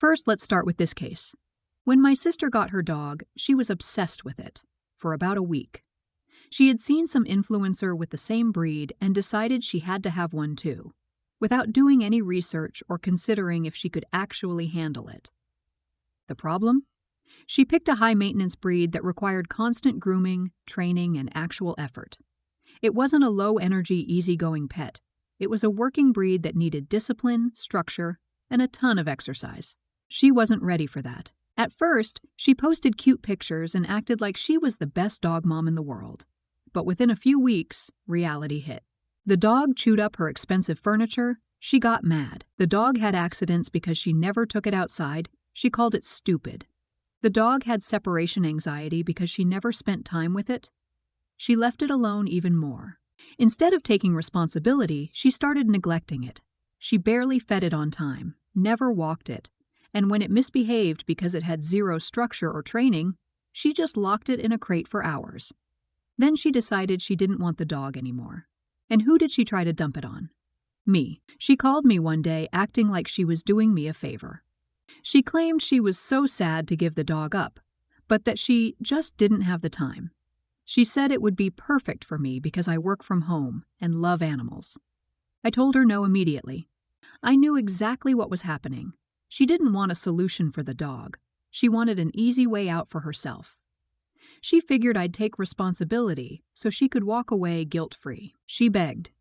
first, let's start with this case. When my sister got her dog, she was obsessed with it for about a week. She had seen some influencer with the same breed and decided she had to have one too, without doing any research or considering if she could actually handle it. The problem? She picked a high-maintenance breed that required constant grooming, training, and actual effort. It wasn't a low-energy, easygoing pet. It was a working breed that needed discipline, structure, and a ton of exercise. She wasn't ready for that. At first, she posted cute pictures and acted like she was the best dog mom in the world. But within a few weeks, reality hit. The dog chewed up her expensive furniture. She got mad. The dog had accidents because she never took it outside. She called it stupid. The dog had separation anxiety because she never spent time with it. She left it alone even more. Instead of taking responsibility, she started neglecting it. She barely fed it on time, never walked it, and when it misbehaved because it had zero structure or training, she just locked it in a crate for hours. Then she decided she didn't want the dog anymore. And who did she try to dump it on? Me. She called me one day acting like she was doing me a favor. She claimed she was so sad to give the dog up, but that she just didn't have the time. She said it would be perfect for me because I work from home and love animals. I told her no immediately. I knew exactly what was happening. She didn't want a solution for the dog. She wanted an easy way out for herself. She figured I'd take responsibility so she could walk away guilt-free. She begged.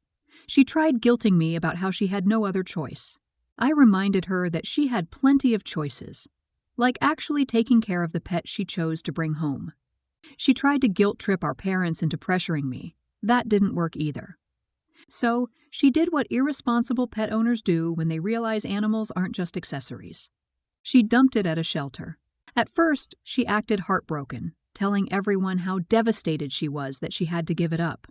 She tried guilting me about how she had no other choice. I reminded her that she had plenty of choices, like actually taking care of the pet she chose to bring home. She tried to guilt-trip our parents into pressuring me. That didn't work either. So, she did what irresponsible pet owners do when they realize animals aren't just accessories. She dumped it at a shelter. At first, she acted heartbroken, telling everyone how devastated she was that she had to give it up.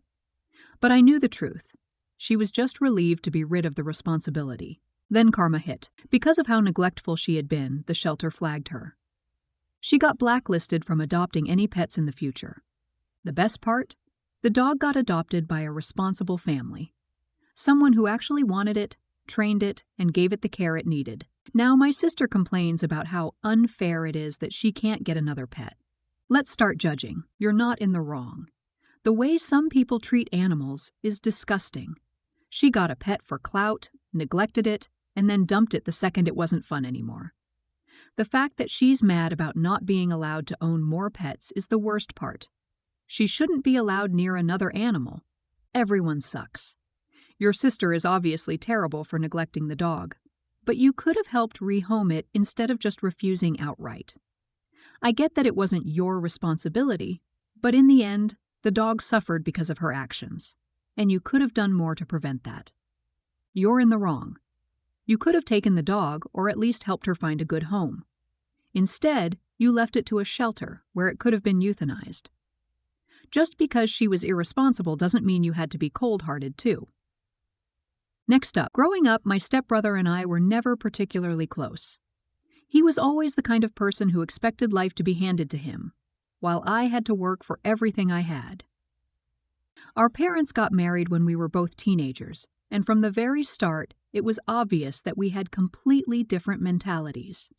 But I knew the truth. She was just relieved to be rid of the responsibility. Then karma hit. Because of how neglectful she had been, the shelter flagged her. She got blacklisted from adopting any pets in the future. The best part? The dog got adopted by a responsible family. Someone who actually wanted it, trained it, and gave it the care it needed. Now my sister complains about how unfair it is that she can't get another pet. Let's start judging. You're not in the wrong. The way some people treat animals is disgusting. She got a pet for clout, neglected it, and then dumped it the second it wasn't fun anymore. The fact that she's mad about not being allowed to own more pets is the worst part. She shouldn't be allowed near another animal. Everyone sucks. Your sister is obviously terrible for neglecting the dog, but you could have helped rehome it instead of just refusing outright. I get that it wasn't your responsibility, but in the end, the dog suffered because of her actions, and you could have done more to prevent that. You're in the wrong. You could have taken the dog or at least helped her find a good home. Instead, you left it to a shelter where it could have been euthanized. Just because she was irresponsible doesn't mean you had to be cold-hearted too. Next up, growing up, my stepbrother and I were never particularly close. He was always the kind of person who expected life to be handed to him, while I had to work for everything I had. Our parents got married when we were both teenagers, and from the very start, it was obvious that we had completely different mentalities.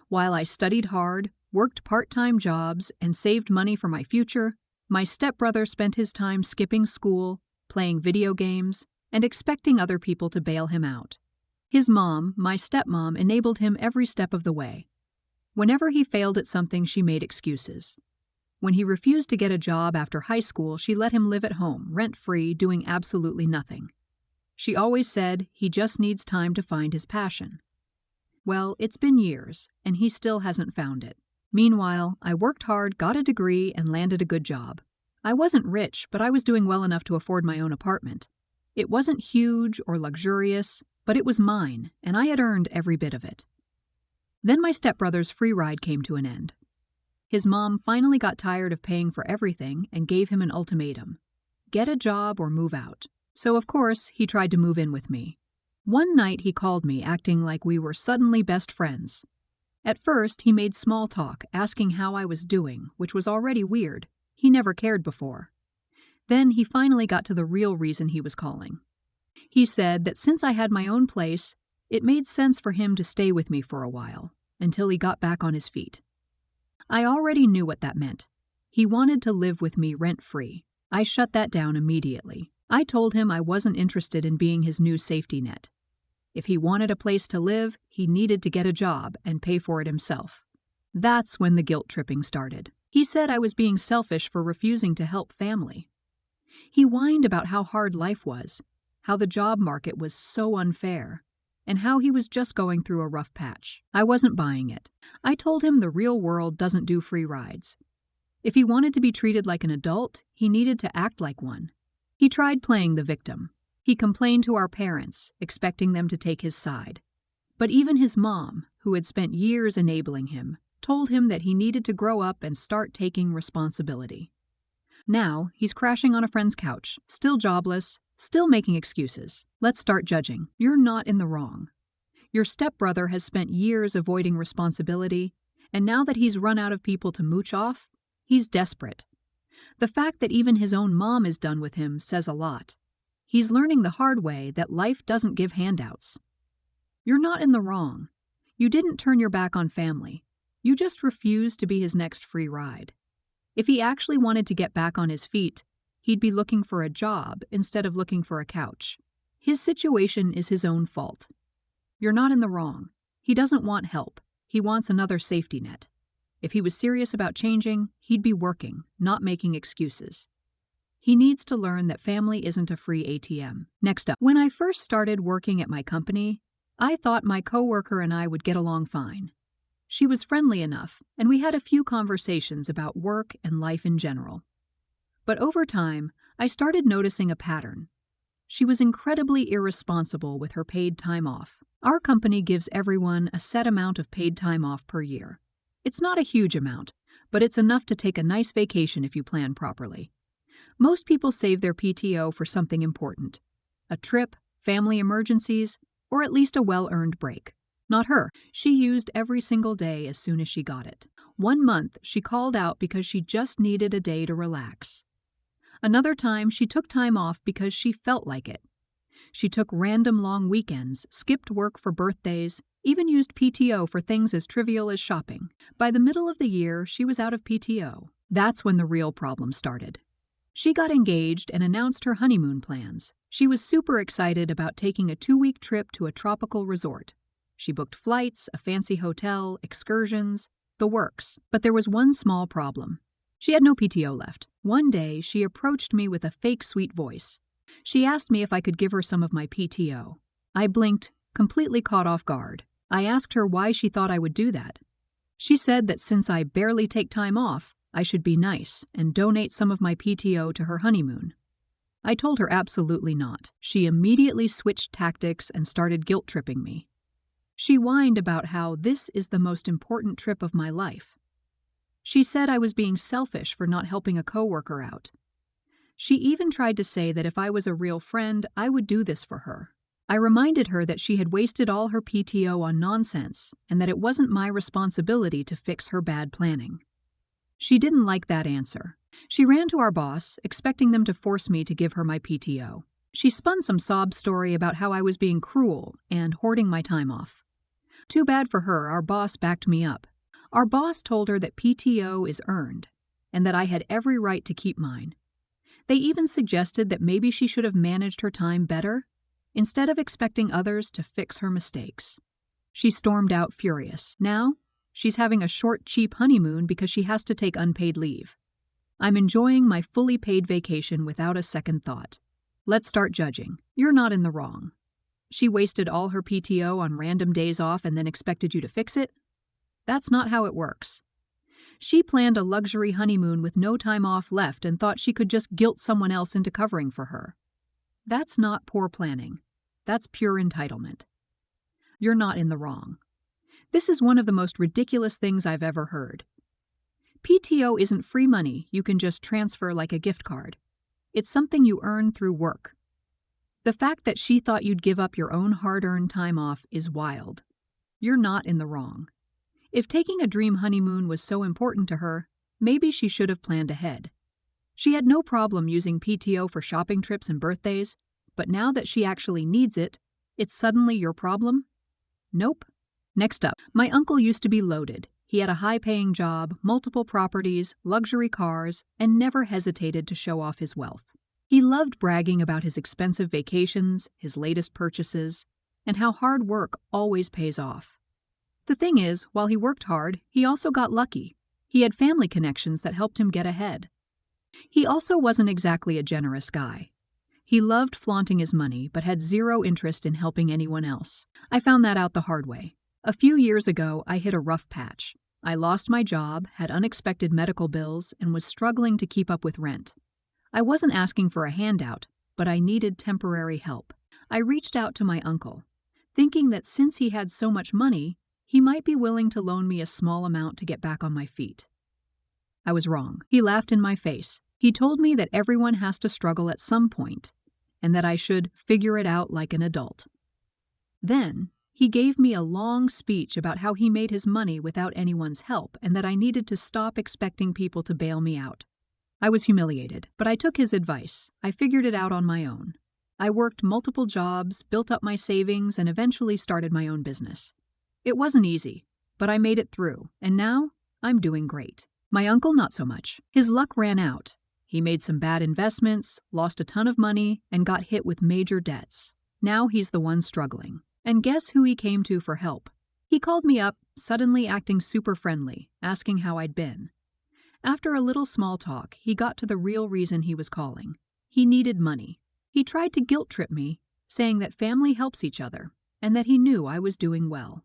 While I studied hard, worked part-time jobs, and saved money for my future, my stepbrother spent his time skipping school, playing video games, and expecting other people to bail him out. His mom, my stepmom, enabled him every step of the way. Whenever he failed at something, she made excuses. When he refused to get a job after high school, she let him live at home, rent-free, doing absolutely nothing. She always said he just needs time to find his passion. Well, it's been years, and he still hasn't found it. Meanwhile, I worked hard, got a degree, and landed a good job. I wasn't rich, but I was doing well enough to afford my own apartment. It wasn't huge or luxurious, but it was mine, and I had earned every bit of it. Then my stepbrother's free ride came to an end. His mom finally got tired of paying for everything and gave him an ultimatum: get a job or move out. So of course, he tried to move in with me. One night he called me acting like we were suddenly best friends. At first, he made small talk, asking how I was doing, which was already weird. He never cared before. Then he finally got to the real reason he was calling. He said that since I had my own place, it made sense for him to stay with me for a while. until he got back on his feet. I already knew what that meant. He wanted to live with me rent-free. I shut that down immediately. I told him I wasn't interested in being his new safety net. If he wanted a place to live, he needed to get a job and pay for it himself. That's when the guilt tripping started. He said I was being selfish for refusing to help family. He whined about how hard life was, how the job market was so unfair, and how he was just going through a rough patch. I wasn't buying it. I told him the real world doesn't do free rides. If he wanted to be treated like an adult, he needed to act like one. He tried playing the victim. He complained to our parents, expecting them to take his side. But even his mom, who had spent years enabling him, told him that he needed to grow up and start taking responsibility. Now, he's crashing on a friend's couch, still jobless, still making excuses. Let's start judging. You're not in the wrong. Your stepbrother has spent years avoiding responsibility, and now that he's run out of people to mooch off, he's desperate. The fact that even his own mom is done with him says a lot. He's learning the hard way that life doesn't give handouts. You're not in the wrong. You didn't turn your back on family. You just refused to be his next free ride. If he actually wanted to get back on his feet, he'd be looking for a job instead of looking for a couch. His situation is his own fault. You're not in the wrong. He doesn't want help. He wants another safety net. If he was serious about changing, he'd be working, not making excuses. He needs to learn that family isn't a free ATM. Next up, when I first started working at my company, I thought my coworker and I would get along fine. She was friendly enough, and we had a few conversations about work and life in general. But over time, I started noticing a pattern. She was incredibly irresponsible with her paid time off. Our company gives everyone a set amount of paid time off per year. It's not a huge amount, but it's enough to take a nice vacation if you plan properly. Most people save their PTO for something important: a trip, family emergencies, or at least a well-earned break. Not her. She used every single day as soon as she got it. 1 month, she called out because she just needed a day to relax. Another time, she took time off because she felt like it. She took random long weekends, skipped work for birthdays, even used PTO for things as trivial as shopping. By the middle of the year, she was out of PTO. That's when the real problem started. She got engaged and announced her honeymoon plans. She was super excited about taking a 2-week trip to a tropical resort. She booked flights, a fancy hotel, excursions, the works. But there was one small problem. She had no PTO left. One day, she approached me with a fake sweet voice. She asked me if I could give her some of my PTO. I blinked, completely caught off guard. I asked her why she thought I would do that. She said that since I barely take time off, I should be nice and donate some of my PTO to her honeymoon. I told her absolutely not. She immediately switched tactics and started guilt-tripping me. She whined about how this is the most important trip of my life. She said I was being selfish for not helping a coworker out. She even tried to say that if I was a real friend, I would do this for her. I reminded her that she had wasted all her PTO on nonsense and that it wasn't my responsibility to fix her bad planning. She didn't like that answer. She ran to our boss, expecting them to force me to give her my PTO. She spun some sob story about how I was being cruel and hoarding my time off. Too bad for her, our boss backed me up. Our boss told her that PTO is earned and that I had every right to keep mine. They even suggested that maybe she should have managed her time better instead of expecting others to fix her mistakes. She stormed out furious. Now, she's having a short, cheap honeymoon because she has to take unpaid leave. I'm enjoying my fully paid vacation without a second thought. Let's start judging. You're not in the wrong. She wasted all her PTO on random days off and then expected you to fix it? That's not how it works. She planned a luxury honeymoon with no time off left and thought she could just guilt someone else into covering for her. That's not poor planning. That's pure entitlement. You're not in the wrong. This is one of the most ridiculous things I've ever heard. PTO isn't free money you can just transfer like a gift card. It's something you earn through work. The fact that she thought you'd give up your own hard-earned time off is wild. You're not in the wrong. If taking a dream honeymoon was so important to her, maybe she should have planned ahead. She had no problem using PTO for shopping trips and birthdays, but now that she actually needs it, it's suddenly your problem? Nope, Next up, my uncle used to be loaded. He had a high-paying job, multiple properties, luxury cars, and never hesitated to show off his wealth. He loved bragging about his expensive vacations, his latest purchases, and how hard work always pays off. The thing is, while he worked hard, he also got lucky. He had family connections that helped him get ahead. He also wasn't exactly a generous guy. He loved flaunting his money, but had zero interest in helping anyone else. I found that out the hard way. A few years ago, I hit a rough patch. I lost my job, had unexpected medical bills, and was struggling to keep up with rent. I wasn't asking for a handout, but I needed temporary help. I reached out to my uncle, thinking that since he had so much money, he might be willing to loan me a small amount to get back on my feet. I was wrong. He laughed in my face. He told me that everyone has to struggle at some point, and that I should figure it out like an adult. Then, he gave me a long speech about how he made his money without anyone's help and that I needed to stop expecting people to bail me out. I was humiliated, but I took his advice. I figured it out on my own. I worked multiple jobs, built up my savings, and eventually started my own business. It wasn't easy, but I made it through, and now I'm doing great. My uncle, not so much. His luck ran out. He made some bad investments, lost a ton of money, and got hit with major debts. Now he's the one struggling. And guess who he came to for help? He called me up, suddenly acting super friendly, asking how I'd been. After a little small talk, he got to the real reason he was calling. He needed money. He tried to guilt-trip me, saying that family helps each other, and that he knew I was doing well.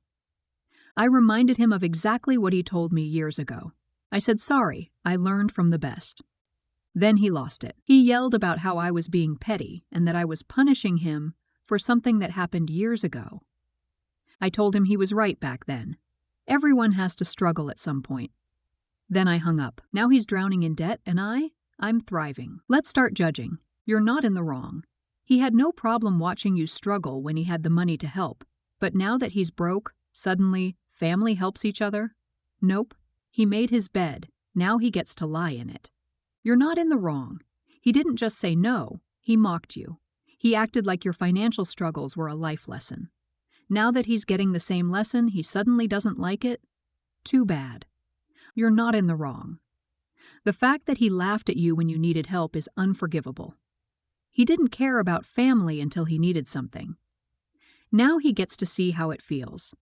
I reminded him of exactly what he told me years ago. I said, sorry, I learned from the best. Then he lost it. He yelled about how I was being petty and that I was punishing him for something that happened years ago. I told him he was right back then. Everyone has to struggle at some point. Then I hung up. Now he's drowning in debt and I'm thriving. Let's start judging. You're not in the wrong. He had no problem watching you struggle when he had the money to help. But now that he's broke, suddenly family helps each other? Nope. He made his bed. Now he gets to lie in it. You're not in the wrong. He didn't just say no. He mocked you. He acted like your financial struggles were a life lesson. Now that he's getting the same lesson, he suddenly doesn't like it? Too bad. You're not in the wrong. The fact that he laughed at you when you needed help is unforgivable. He didn't care about family until he needed something. Now he gets to see how it feels.